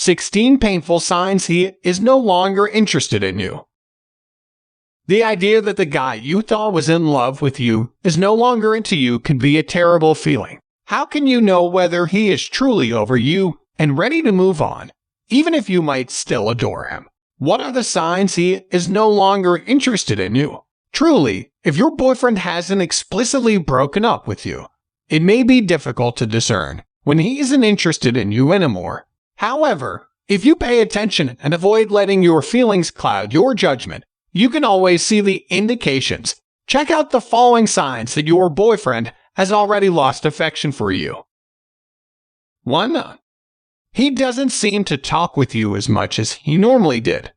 16 painful signs he is no longer interested in you. The idea that the guy you thought was in love with you is no longer into you can be a terrible feeling. How can you know whether he is truly over you and ready to move on, even if you might still adore him? What are the signs he is no longer interested in you? Truly, if your boyfriend hasn't explicitly broken up with you, it may be difficult to discern when he isn't interested in you anymore. However, if you pay attention and avoid letting your feelings cloud your judgment, you can always see the indications. Check out the following signs that your boyfriend has already lost affection for you. 1. He doesn't seem to talk with you as much as he normally did.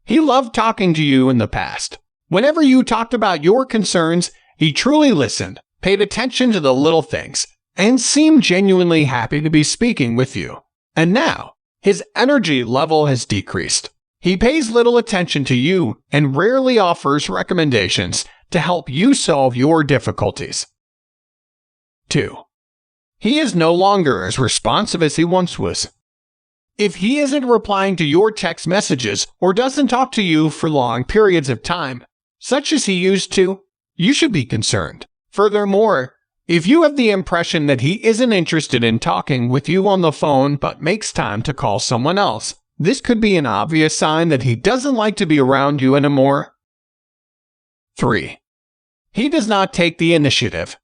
He loved talking to you in the past. Whenever you talked about your concerns, he truly listened, paid attention to the little things, and seemed genuinely happy to be speaking with you. And now, his energy level has decreased. He pays little attention to you and rarely offers recommendations to help you solve your difficulties. 2. He is no longer as responsive as he once was. If he isn't replying to your text messages or doesn't talk to you for long periods of time, such as he used to, you should be concerned. Furthermore, if you have the impression that he isn't interested in talking with you on the phone but makes time to call someone else, this could be an obvious sign that he doesn't like to be around you anymore. 3. He does not take the initiative.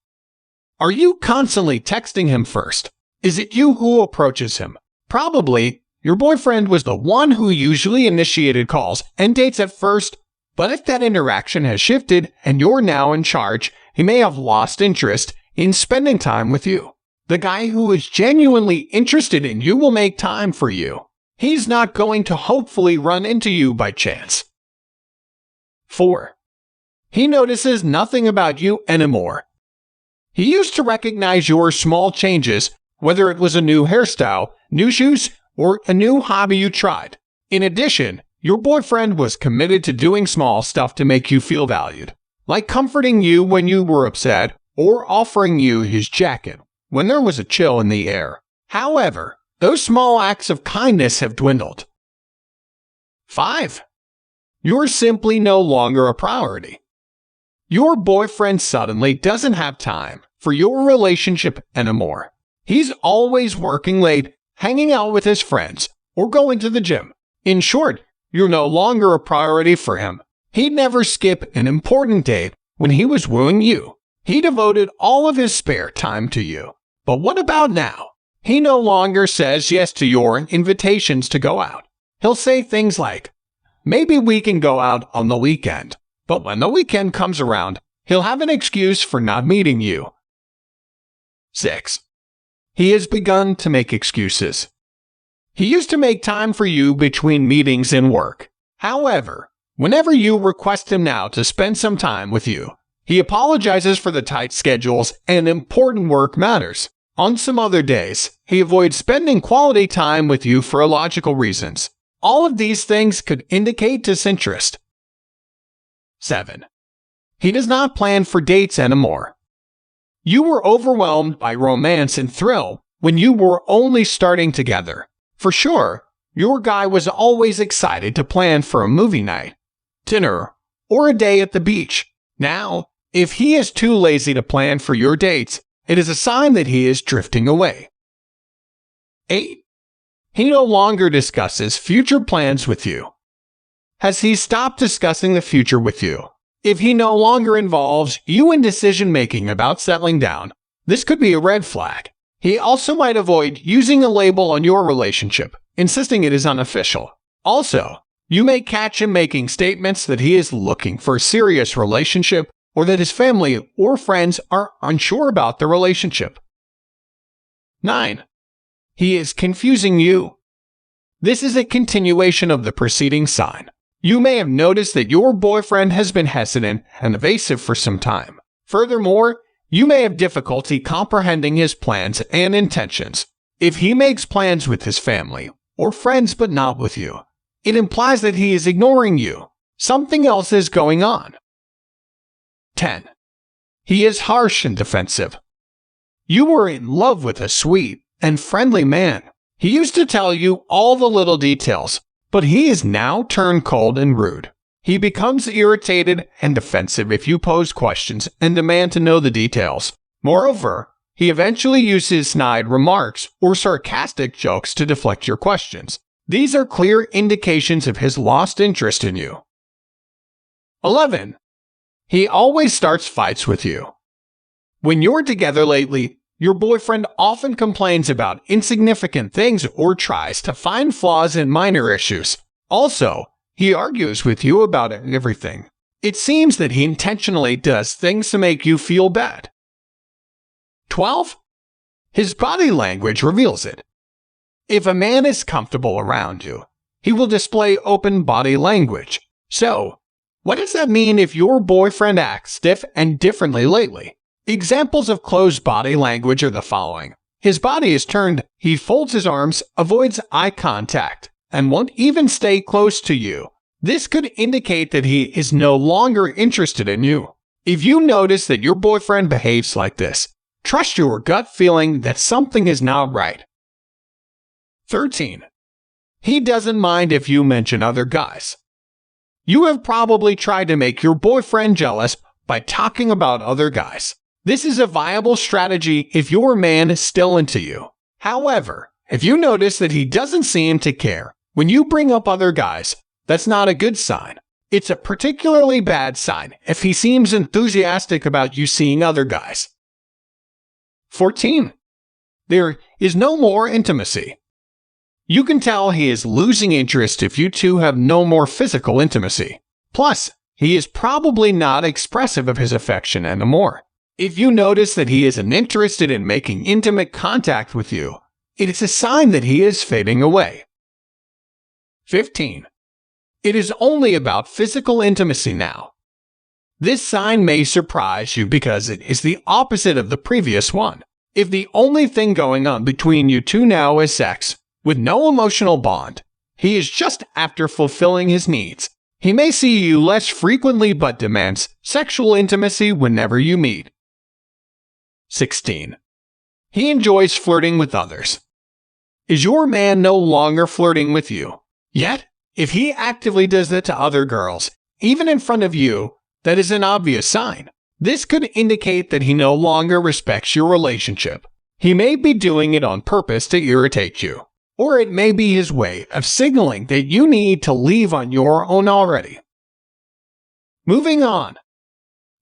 Are you constantly texting him first? Is it you who approaches him? Probably, your boyfriend was the one who usually initiated calls and dates at first, but if that interaction has shifted and you're now in charge, he may have lost interest in spending time with you. The guy who is genuinely interested in you will make time for you. He's not going to hopefully run into you by chance. 4. He notices nothing about you anymore. He used to recognize your small changes, whether it was a new hairstyle, new shoes, or a new hobby you tried. In addition, your boyfriend was committed to doing small stuff to make you feel valued, like comforting you when you were upset or offering you his jacket when there was a chill in the air. However, those small acts of kindness have dwindled. 5. You're simply no longer a priority. Your boyfriend suddenly doesn't have time for your relationship anymore. He's always working late, hanging out with his friends, or going to the gym. In short, you're no longer a priority for him. He'd never skip an important date when he was wooing you. He devoted all of his spare time to you. But what about now? He no longer says yes to your invitations to go out. He'll say things like, "Maybe we can go out on the weekend." But when the weekend comes around, he'll have an excuse for not meeting you. 6. He has begun to make excuses. He used to make time for you between meetings and work. However, whenever you request him now to spend some time with you, he apologizes for the tight schedules and important work matters. On some other days, he avoids spending quality time with you for illogical reasons. All of these things could indicate disinterest. 7. He does not plan for dates anymore. You were overwhelmed by romance and thrill when you were only starting together. For sure, your guy was always excited to plan for a movie night, dinner, or a day at the beach. Now, if he is too lazy to plan for your dates, it is a sign that he is drifting away. 8. He no longer discusses future plans with you. Has he stopped discussing the future with you? If he no longer involves you in decision-making about settling down, this could be a red flag. He also might avoid using a label on your relationship, insisting it is unofficial. Also, you may catch him making statements that he is looking for a serious relationship or that his family or friends are unsure about the relationship. 9. He is confusing you. This is a continuation of the preceding sign. You may have noticed that your boyfriend has been hesitant and evasive for some time. Furthermore, you may have difficulty comprehending his plans and intentions. If he makes plans with his family or friends but not with you, it implies that he is ignoring you. Something else is going on. 10. He is harsh and defensive. You were in love with a sweet and friendly man. He used to tell you all the little details, but he is now turned cold and rude. He becomes irritated and defensive if you pose questions and demand to know the details. Moreover, he eventually uses snide remarks or sarcastic jokes to deflect your questions. These are clear indications of his lost interest in you. 11. He always starts fights with you. When you're together lately, your boyfriend often complains about insignificant things or tries to find flaws in minor issues. Also, he argues with you about everything. It seems that he intentionally does things to make you feel bad. 12. His body language reveals it. If a man is comfortable around you, he will display open body language. So, what does that mean if your boyfriend acts stiff and differently lately? Examples of closed body language are the following. His body is turned, he folds his arms, avoids eye contact, and won't even stay close to you. This could indicate that he is no longer interested in you. If you notice that your boyfriend behaves like this, trust your gut feeling that something is not right. 13. He doesn't mind if you mention other guys. You have probably tried to make your boyfriend jealous by talking about other guys. This is a viable strategy if your man is still into you. However, if you notice that he doesn't seem to care when you bring up other guys, that's not a good sign. It's a particularly bad sign if he seems enthusiastic about you seeing other guys. 14. There is no more intimacy. You can tell he is losing interest if you two have no more physical intimacy. Plus, he is probably not expressive of his affection anymore. If you notice that he isn't interested in making intimate contact with you, it is a sign that he is fading away. 15. It is only about physical intimacy now. This sign may surprise you because it is the opposite of the previous one. If the only thing going on between you two now is sex, with no emotional bond, he is just after fulfilling his needs. He may see you less frequently but demands sexual intimacy whenever you meet. 16. He enjoys flirting with others. Is your man no longer flirting with you? Yet, if he actively does that to other girls, even in front of you, that is an obvious sign. This could indicate that he no longer respects your relationship. He may be doing it on purpose to irritate you, or it may be his way of signaling that you need to leave on your own already. Moving on.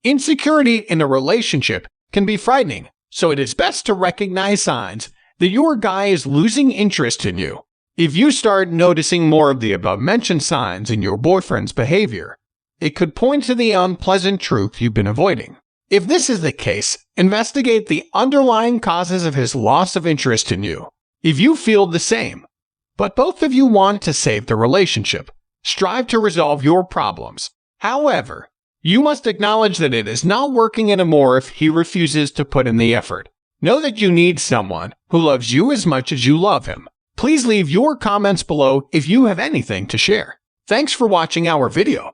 Insecurity in a relationship can be frightening, so it is best to recognize signs that your guy is losing interest in you. If you start noticing more of the above-mentioned signs in your boyfriend's behavior, it could point to the unpleasant truth you've been avoiding. If this is the case, investigate the underlying causes of his loss of interest in you. If you feel the same, but both of you want to save the relationship, strive to resolve your problems. However, you must acknowledge that it is not working anymore if he refuses to put in the effort. Know that you need someone who loves you as much as you love him. Please leave your comments below if you have anything to share. Thanks for watching our video.